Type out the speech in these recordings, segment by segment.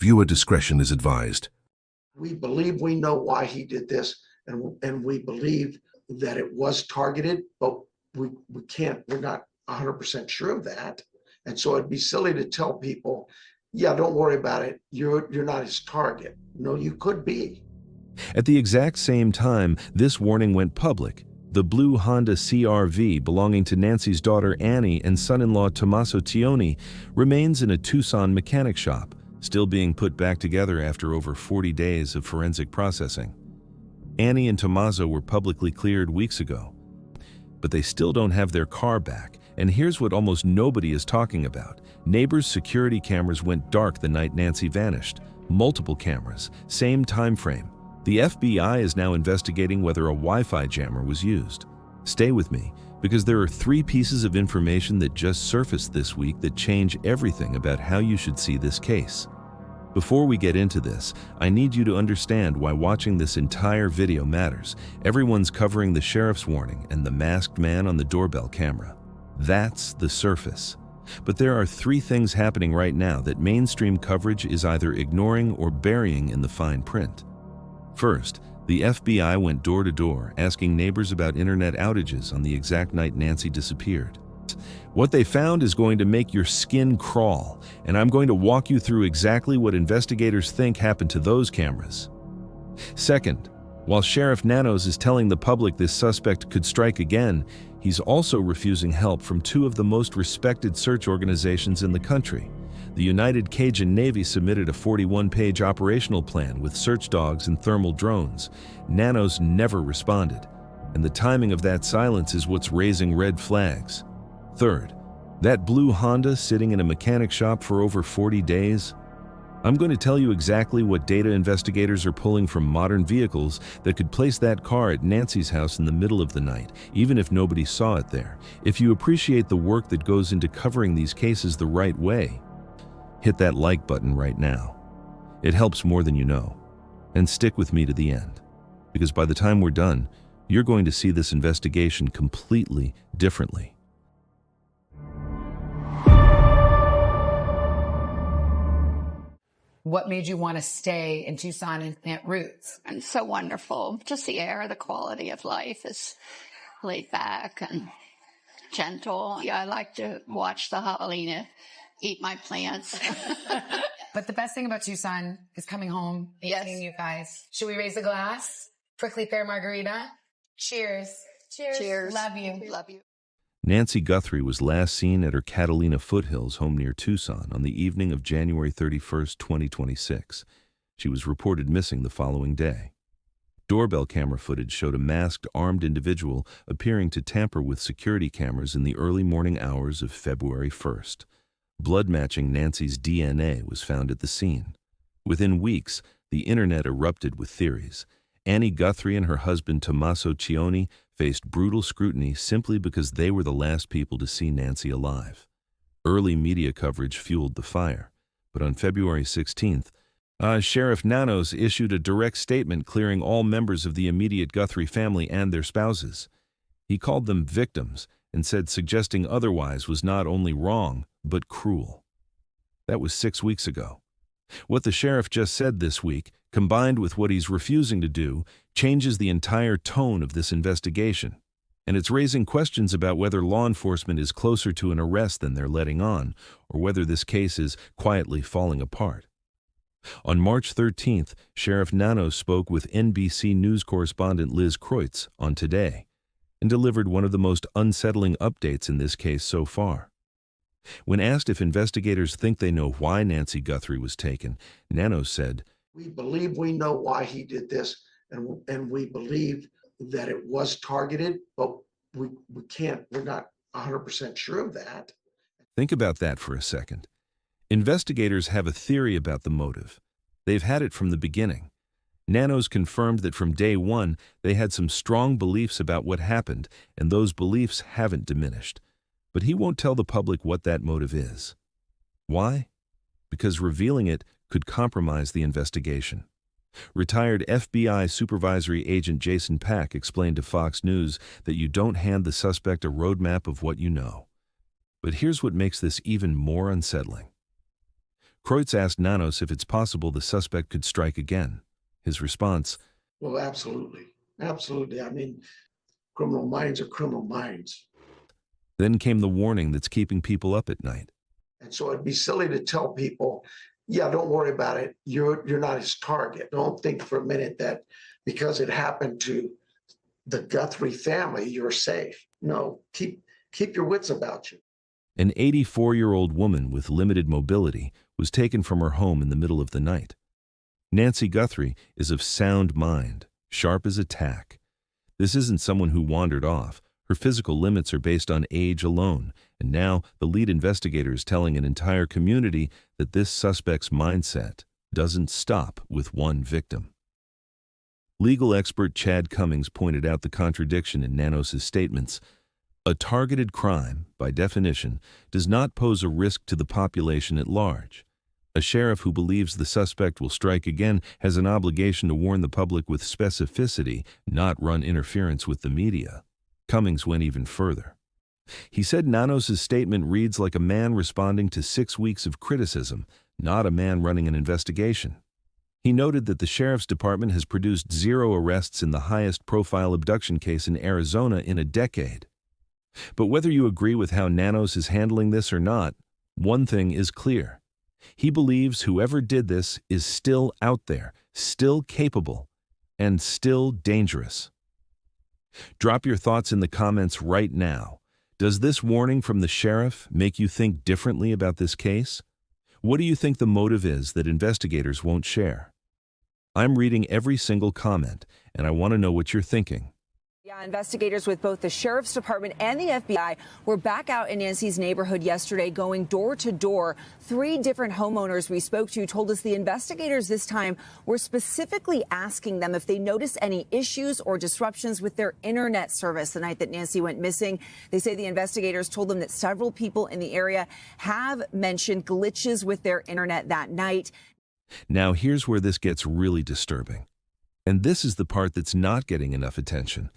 Viewer discretion is advised. We believe we know why he did this, and we believe that it was targeted, but we're not 100% sure of that. And so it'd be silly to tell people, yeah, don't worry about it. You're not his target. No, you could be. At the exact same time, this warning went public. The blue Honda CR-V belonging to Nancy's daughter Annie and son-in-law Tommaso Cioni remains in a Tucson mechanic shop, still being put back together after over 40 days of forensic processing. Annie and Tommaso were publicly cleared weeks ago, but they still don't have their car back. And here's what almost nobody is talking about. Neighbors' security cameras went dark the night Nancy vanished. Multiple cameras, same time frame. The FBI is now investigating whether a Wi-Fi jammer was used. Stay with me, because there are 3 pieces of information that just surfaced this week that change everything about how you should see this case. Before we get into this, I need you to understand why watching this entire video matters. Everyone's covering the sheriff's warning and the masked man on the doorbell camera. That's the surface. But there are 3 things happening right now that mainstream coverage is either ignoring or burying in the fine print. First, the FBI went door to door asking neighbors about internet outages on the exact night Nancy disappeared. What they found is going to make your skin crawl, and I'm going to walk you through exactly what investigators think happened to those cameras. Second, while Sheriff Nanos is telling the public this suspect could strike again, he's also refusing help from 2 of the most respected search organizations in the country. The United Cajun Navy submitted a 41-page operational plan with search dogs and thermal drones. Nanos never responded, and the timing of that silence is what's raising red flags. Third, that blue Honda sitting in a mechanic shop for over 40 days? I'm going to tell you exactly what data investigators are pulling from modern vehicles that could place that car at Nancy's house in the middle of the night, even if nobody saw it there. If you appreciate the work that goes into covering these cases the right way, hit that like button right now. It helps more than you know. And stick with me to the end, because by the time we're done, you're going to see this investigation completely differently. What made you want to stay in Tucson and plant roots? And so wonderful. Just the air, the quality of life is laid back and gentle. Yeah, I like to watch the javelina eat my plants. But the best thing about Tucson is coming home and Yes. seeing you guys. Should we raise a glass? Prickly pear margarita? Cheers. Cheers. Cheers. Love you. Love you. Nancy Guthrie was last seen at her Catalina Foothills home near Tucson on the evening of January 31st, 2026. She was reported missing the following day. Doorbell camera footage showed a masked, armed individual appearing to tamper with security cameras in the early morning hours of February 1st. Blood matching Nancy's DNA was found at the scene. Within weeks, the internet erupted with theories. Annie Guthrie and her husband Tommaso Cioni faced brutal scrutiny simply because they were the last people to see Nancy alive. Early media coverage fueled the fire, but on February 16th, Sheriff Nanos issued a direct statement clearing all members of the immediate Guthrie family and their spouses. He called them victims and said suggesting otherwise was not only wrong, but cruel. That was 6 weeks ago. What the sheriff just said this week, combined with what he's refusing to do, changes the entire tone of this investigation. And it's raising questions about whether law enforcement is closer to an arrest than they're letting on, or whether this case is quietly falling apart. On March 13th, Sheriff Nanos spoke with NBC News correspondent Liz Kreutz on Today and delivered one of the most unsettling updates in this case so far. When asked if investigators think they know why Nancy Guthrie was taken, Nanos said, We believe we know why he did this, and we believe that it was targeted, but we're not 100% sure of that. Think about that for a second. Investigators have a theory about the motive. They've had it from the beginning. Nanos confirmed that from day one, they had some strong beliefs about what happened, and those beliefs haven't diminished. But he won't tell the public what that motive is. Why? Because revealing it could compromise the investigation. Retired FBI Supervisory Agent Jason Pack explained to Fox News that you don't hand the suspect a roadmap of what you know. But here's what makes this even more unsettling. Kreutz asked Nanos if it's possible the suspect could strike again. His response, Well, absolutely. Absolutely. I mean, criminal minds are criminal minds. then came the warning that's keeping people up at night. And so it'd be silly to tell people, yeah, don't worry about it. You're not his target. Don't think for a minute that because it happened to the Guthrie family, you're safe. No, keep your wits about you. An 84-year-old woman with limited mobility was taken from her home in the middle of the night. Nancy Guthrie is of sound mind, sharp as a tack. This isn't someone who wandered off. Her physical limits are based on age alone, and now the lead investigator is telling an entire community that this suspect's mindset doesn't stop with one victim. Legal expert Chad Cummings pointed out the contradiction in Nanos' statements. A targeted crime, by definition, does not pose a risk to the population at large. A sheriff who believes the suspect will strike again has an obligation to warn the public with specificity, not run interference with the media. Cummings went even further. He said Nanos' statement reads like a man responding to 6 weeks of criticism, not a man running an investigation. He noted that the sheriff's department has produced 0 arrests in the highest-profile abduction case in Arizona in a decade. But whether you agree with how Nanos is handling this or not, one thing is clear. He believes whoever did this is still out there, still capable, and still dangerous. Drop your thoughts in the comments right now. Does this warning from the sheriff make you think differently about this case? What do you think the motive is that investigators won't share? I'm reading every single comment, and I want to know what you're thinking. Yeah, investigators with both the Sheriff's Department and the FBI were back out in Nancy's neighborhood yesterday, going door to door. 3 different homeowners we spoke to told us the investigators this time were specifically asking them if they noticed any issues or disruptions with their internet service the night that Nancy went missing. They say the investigators told them that several people in the area have mentioned glitches with their internet that night. Now here's where this gets really disturbing. And this is the part that's not getting enough attention.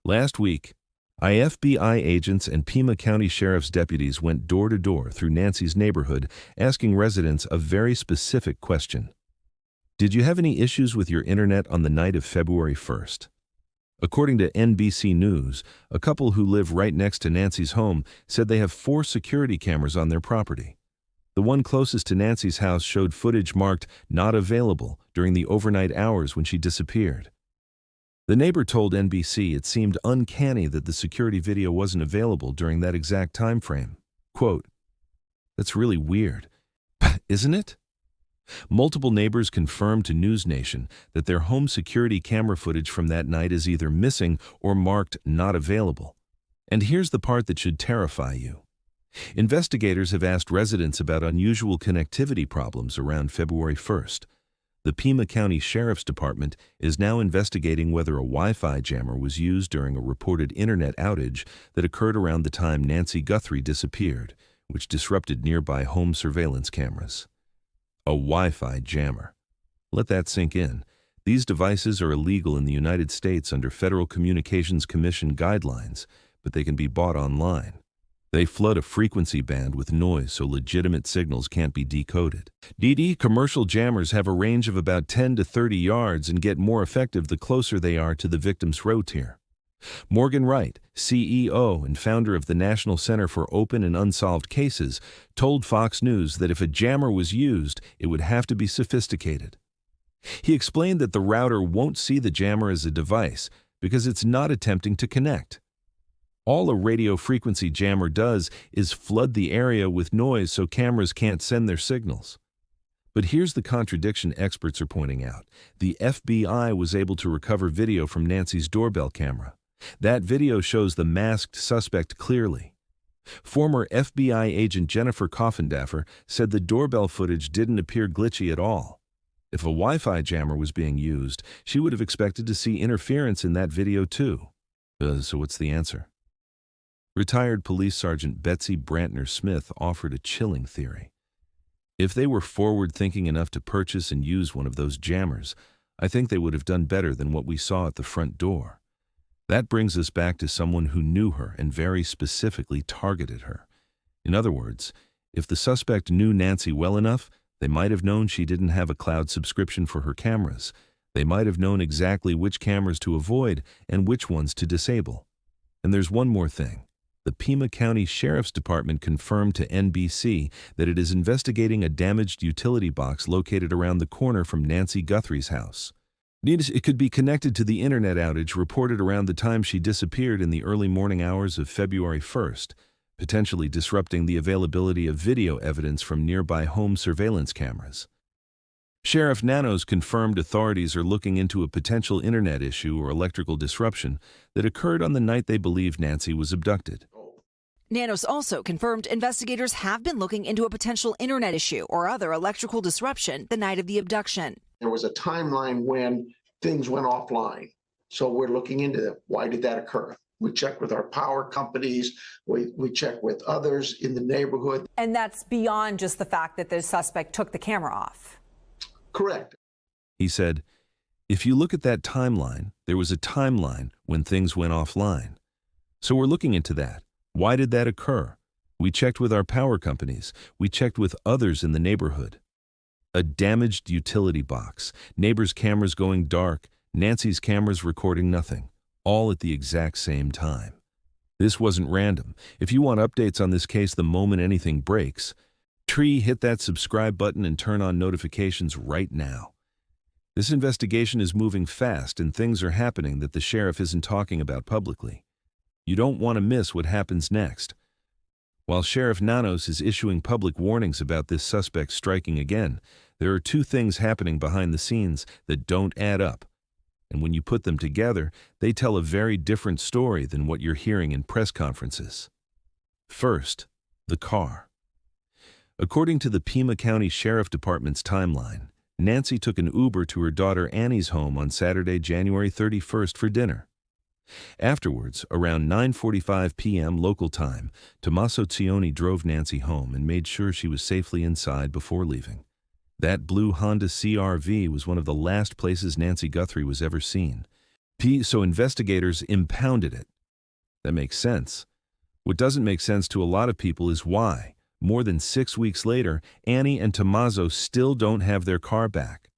Last week, FBI agents and Pima County Sheriff's deputies went door to door through Nancy's neighborhood, asking residents a very specific question. Did you have any issues with your internet on the night of February 1st? According to NBC News, a couple who live right next to Nancy's home said they have 4 security cameras on their property. The one closest to Nancy's house showed footage marked "not available" during the overnight hours when she disappeared. The neighbor told NBC it seemed uncanny that the security video wasn't available during that exact time frame. Quote, "That's really weird, isn't it?" Multiple neighbors confirmed to News Nation that their home security camera footage from that night is either missing or marked "not available." And here's the part that should terrify you. Investigators have asked residents about unusual connectivity problems around February 1st. The Pima County Sheriff's Department is now investigating whether a Wi-Fi jammer was used during a reported internet outage that occurred around the time Nancy Guthrie disappeared, which disrupted nearby home surveillance cameras. A Wi-Fi jammer. Let that sink in. These devices are illegal in the United States under Federal Communications Commission guidelines, but they can be bought online. They flood a frequency band with noise so legitimate signals can't be decoded. Commercial jammers have a range of about 10 to 30 yards and get more effective the closer they are to the victim's tier. Morgan Wright, CEO and founder of the National Center for Open and Unsolved Cases, told Fox News that if a jammer was used, it would have to be sophisticated. He explained that the router won't see the jammer as a device because it's not attempting to connect. All a radio frequency jammer does is flood the area with noise so cameras can't send their signals. But here's the contradiction experts are pointing out. The FBI was able to recover video from Nancy's doorbell camera. That video shows the masked suspect clearly. Former FBI agent Jennifer Coffindaffer said the doorbell footage didn't appear glitchy at all. If a Wi-Fi jammer was being used, she would have expected to see interference in that video too. So what's the answer? Retired Police Sergeant Betsy Brantner Smith offered a chilling theory. If they were forward-thinking enough to purchase and use one of those jammers, I think they would have done better than what we saw at the front door. That brings us back to someone who knew her and very specifically targeted her. In other words, if the suspect knew Nancy well enough, They might have known she didn't have a cloud subscription for her cameras. They might have known exactly which cameras to avoid and which ones to disable. And there's one more thing. The Pima County Sheriff's Department confirmed to NBC that it is investigating a damaged utility box located around the corner from Nancy Guthrie's house. It could be connected to the internet outage reported around the time she disappeared in the early morning hours of February 1st, potentially disrupting the availability of video evidence from nearby home surveillance cameras. Sheriff Nanos confirmed authorities are looking into a potential internet issue or electrical disruption that occurred on the night they believe Nancy was abducted. Nanos also confirmed investigators have been looking into a potential internet issue or other electrical disruption the night of the abduction. There was a timeline when things went offline. So we're looking into that. Why did that occur? We checked with our power companies. We checked with others in the neighborhood. And that's beyond just the fact that the suspect took the camera off. Correct. He said, if you look at that timeline, there was a timeline when things went offline. So we're looking into that. Why did that occur? We checked with our power companies. We checked with others in the neighborhood. A damaged utility box, neighbors' cameras going dark, Nancy's cameras recording nothing, all at the exact same time. This wasn't random. If you want updates on this case the moment anything breaks, hit that subscribe button and turn on notifications right now. This investigation is moving fast and things are happening that the sheriff isn't talking about publicly. You don't want to miss what happens next. While Sheriff Nanos is issuing public warnings about this suspect striking again, there are two things happening behind the scenes that don't add up. And when you put them together, they tell a very different story than what you're hearing in press conferences. First, the car. According to the Pima County Sheriff Department's timeline, Nancy took an Uber to her daughter Annie's home on Saturday, January 31st for dinner. Afterwards, around 9:45 p.m. local time, Tommaso Cioni drove Nancy home and made sure she was safely inside before leaving. That blue Honda CR-V was one of the last places Nancy Guthrie was ever seen. So investigators impounded it. That makes sense. What doesn't make sense to a lot of people is why, more than 6 weeks later, Annie and Tommaso still don't have their car back.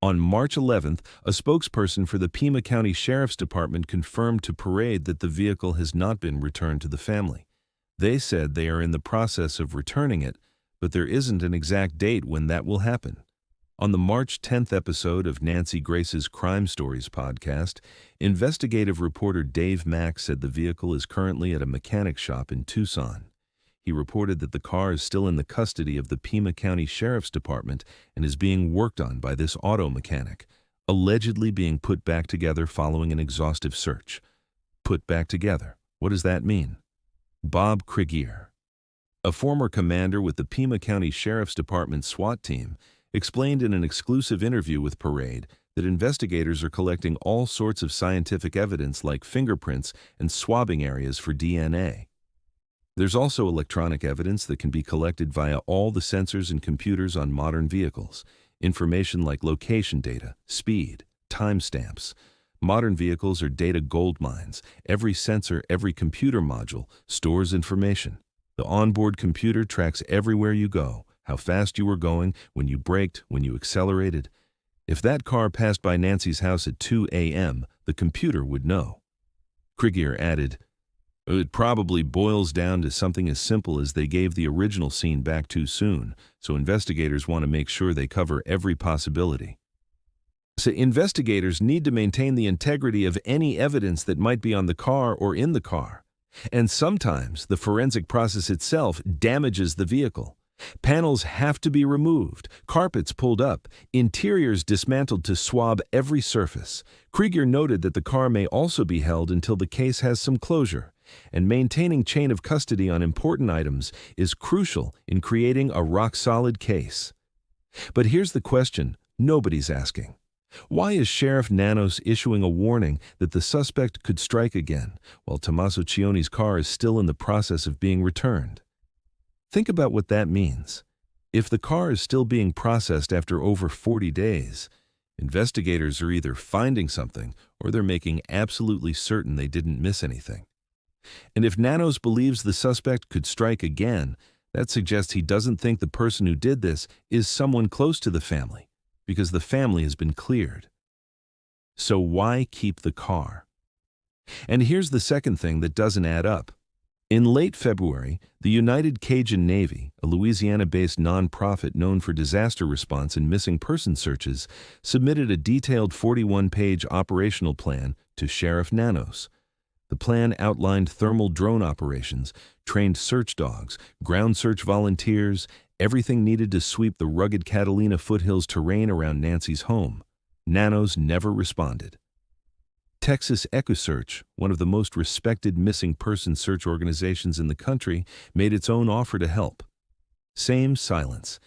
On March 11th, a spokesperson for the Pima County Sheriff's Department confirmed to Parade that the vehicle has not been returned to the family. They said they are in the process of returning it, but there isn't an exact date when that will happen. On the March 10th episode of Nancy Grace's Crime Stories podcast, investigative reporter Dave Mack said the vehicle is currently at a mechanic shop in Tucson. He reported that the car is still in the custody of the Pima County Sheriff's Department and is being worked on by this auto mechanic, allegedly being put back together following an exhaustive search. Put back together. What does that mean? Bob Krieger, a former commander with the Pima County Sheriff's Department SWAT team, explained in an exclusive interview with Parade that investigators are collecting all sorts of scientific evidence like fingerprints and swabbing areas for DNA. There's also electronic evidence that can be collected via all the sensors and computers on modern vehicles, information like location data, speed, timestamps. Modern vehicles are data gold mines. Every sensor, every computer module stores information. The onboard computer tracks everywhere you go, how fast you were going, when you braked, when you accelerated. If that car passed by Nancy's house at 2 a.m., the computer would know. Krieger added, "It probably boils down to something as simple as they gave the original scene back too soon, so investigators want to make sure they cover every possibility." So investigators need to maintain the integrity of any evidence that might be on the car or in the car. And sometimes the forensic process itself damages the vehicle. Panels have to be removed, carpets pulled up, interiors dismantled to swab every surface. Krieger noted that the car may also be held until the case has some closure, and maintaining chain of custody on important items is crucial in creating a rock-solid case. But here's the question nobody's asking. Why is Sheriff Nanos issuing a warning that the suspect could strike again, while Tommaso Cioni'S car is still in the process of being returned? Think about what that means. If the car is still being processed after over 40 days, investigators are either finding something or they're making absolutely certain they didn't miss anything. And if Nanos believes the suspect could strike again, That suggests he doesn't think the person who did this is someone close to the family, because the family has been cleared. So why keep the car? And here's the second thing that doesn't add up. In late February, the United Cajun Navy, a Louisiana-based nonprofit known for disaster response and missing person searches, submitted a detailed 41-page operational plan to Sheriff Nanos. The plan outlined thermal drone operations, trained search dogs, ground search volunteers, everything needed to sweep the rugged Catalina Foothills terrain around Nancy's home. Nanos never responded. Texas EquiSearch, one of the most respected missing person search organizations in the country, made its own offer to help. Same silence.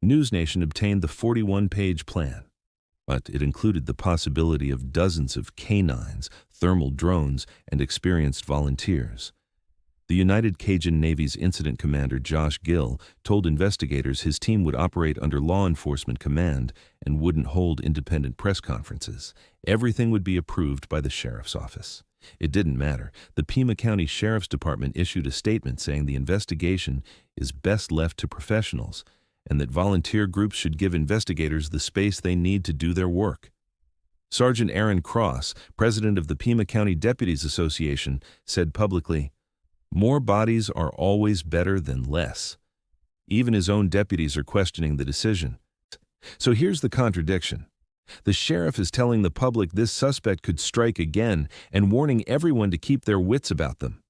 NewsNation obtained the 41-page plan, but it included the possibility of dozens of canines, thermal drones, and experienced volunteers. The United Cajun Navy's incident commander, Josh Gill, told investigators his team would operate under law enforcement command and wouldn't hold independent press conferences. Everything would be approved by the sheriff's office. It didn't matter. The Pima County Sheriff's Department issued a statement saying the investigation is best left to professionals and that volunteer groups should give investigators the space they need to do their work. Sergeant Aaron Cross, president of the Pima County Deputies Association, said publicly, "More bodies are always better than less." Even his own deputies are questioning the decision. So here's the contradiction. The sheriff is telling the public this suspect could strike again and warning everyone to keep their wits about them.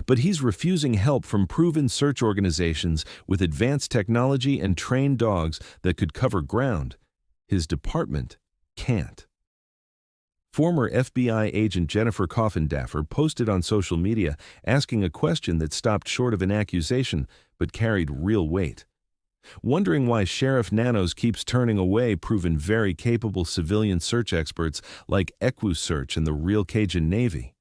But he's refusing help from proven search organizations with advanced technology and trained dogs that could cover ground. His department can't. Former FBI agent Jennifer Coffindaffer posted on social media asking a question that stopped short of an accusation but carried real weight. Wondering why Sheriff Nanos keeps turning away proven very capable civilian search experts like EquiSearch and the Real Cajun Navy.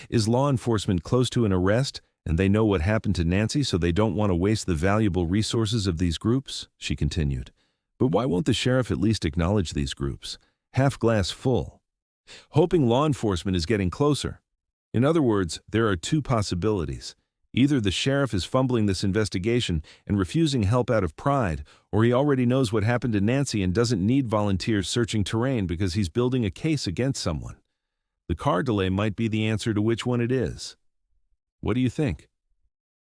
Is law enforcement close to an arrest and they know what happened to Nancy so they don't want to waste the valuable resources of these groups? She continued. But why won't the sheriff at least acknowledge these groups? Half glass full. Hoping law enforcement is getting closer. In other words, there are two possibilities. Either the sheriff is fumbling this investigation and refusing help out of pride, or he already knows what happened to Nancy and doesn't need volunteers searching terrain because he's building a case against someone. The car delay might be the answer to which one it is. What do you think?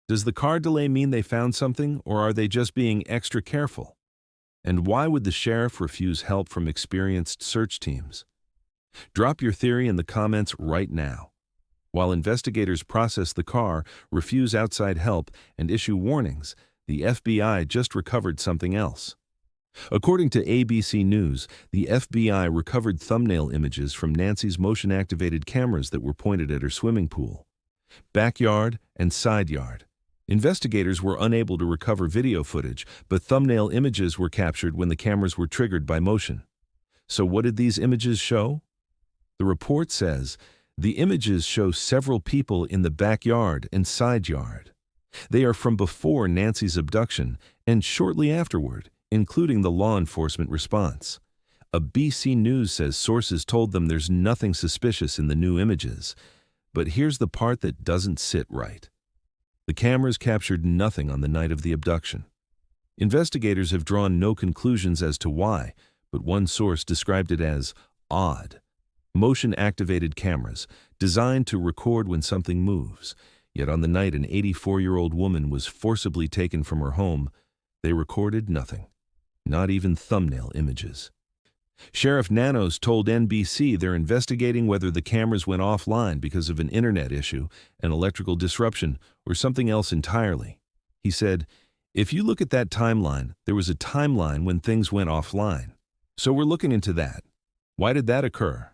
Does the car delay mean they found something, or are they just being extra careful? And why would the sheriff refuse help from experienced search teams? Drop your theory in the comments right now. While investigators process the car, refuse outside help, and issue warnings, the FBI just recovered something else. According to ABC News, the FBI recovered thumbnail images from Nancy's motion-activated cameras that were pointed at her swimming pool, backyard, and side yard. Investigators were unable to recover video footage, but thumbnail images were captured when the cameras were triggered by motion. So what did these images show? The report says, the images show several people in the backyard and side yard. They are from before Nancy's abduction and shortly afterward, including the law enforcement response. ABC News says sources told them there's nothing suspicious in the new images. But here's the part that doesn't sit right. The cameras captured nothing on the night of the abduction. Investigators have drawn no conclusions as to why, but one source described it as odd. Motion-activated cameras, designed to record when something moves. Yet on the night an 84-year-old woman was forcibly taken from her home, they recorded nothing, not even thumbnail images. Sheriff Nanos told NBC they're investigating whether the cameras went offline because of an internet issue, an electrical disruption, or something else entirely. He said, "If you look at that timeline, there was a timeline when things went offline. So we're looking into that. Why did that occur?"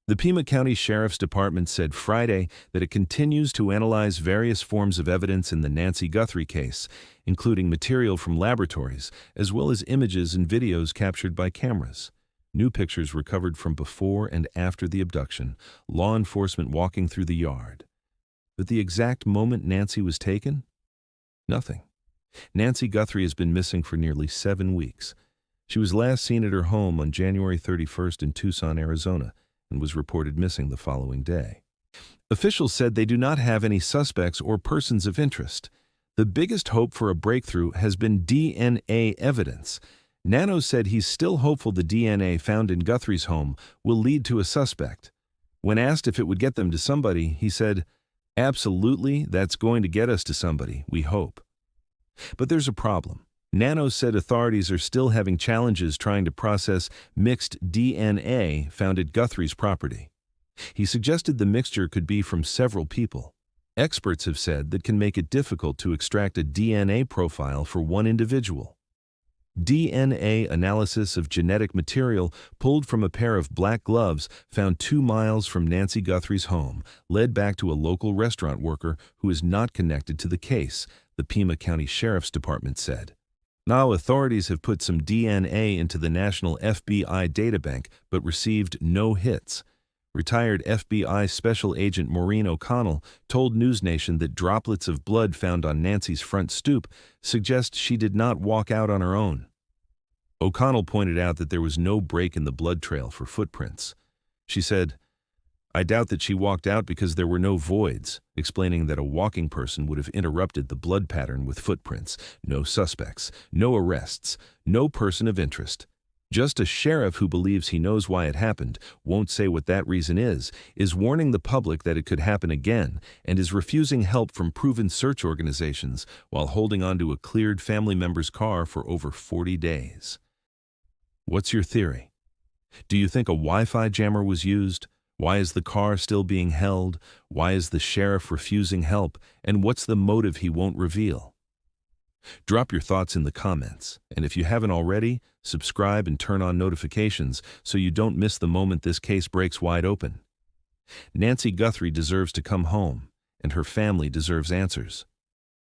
The Pima County Sheriff's Department said Friday that it continues to analyze various forms of evidence in the Nancy Guthrie case, including material from laboratories, as well as images and videos captured by cameras. New pictures recovered from before and after the abduction, law enforcement walking through the yard. But the exact moment Nancy was taken? Nothing. Nancy Guthrie has been missing for nearly 7 weeks. She was last seen at her home on January 31st in Tucson, Arizona, and was reported missing the following day. Officials said they do not have any suspects or persons of interest. The biggest hope for a breakthrough has been DNA evidence. Nanos said he's still hopeful the DNA found in Guthrie's home will lead to a suspect. When asked if it would get them to somebody, he said, "Absolutely, that's going to get us to somebody, we hope." But there's a problem. Nanos said authorities are still having challenges trying to process mixed DNA found at Guthrie's property. He suggested the mixture could be from several people. Experts have said that can make it difficult to extract a DNA profile for one individual. DNA analysis of genetic material pulled from a pair of black gloves found 2 miles from Nancy Guthrie's home led back to a local restaurant worker who is not connected to the case, the Pima County Sheriff's Department said. Now authorities have put some DNA into the National FBI databank but received no hits. Retired FBI Special Agent Maureen O'Connell told NewsNation that droplets of blood found on Nancy's front stoop suggest she did not walk out on her own. O'Connell pointed out that there was no break in the blood trail for footprints. She said, "I doubt that she walked out because there were no voids," explaining that a walking person would have interrupted the blood pattern with footprints, no suspects, no arrests, no person of interest. Just a sheriff who believes he knows why it happened, won't say what that reason is warning the public that it could happen again, and is refusing help from proven search organizations while holding onto a cleared family member's car for over 40 days. What's your theory? Do you think a Wi-Fi jammer was used? Why is the car still being held? Why is the sheriff refusing help? And what's the motive he won't reveal? Drop your thoughts in the comments, and if you haven't already, subscribe and turn on notifications so you don't miss the moment this case breaks wide open. Nancy Guthrie deserves to come home, and her family deserves answers.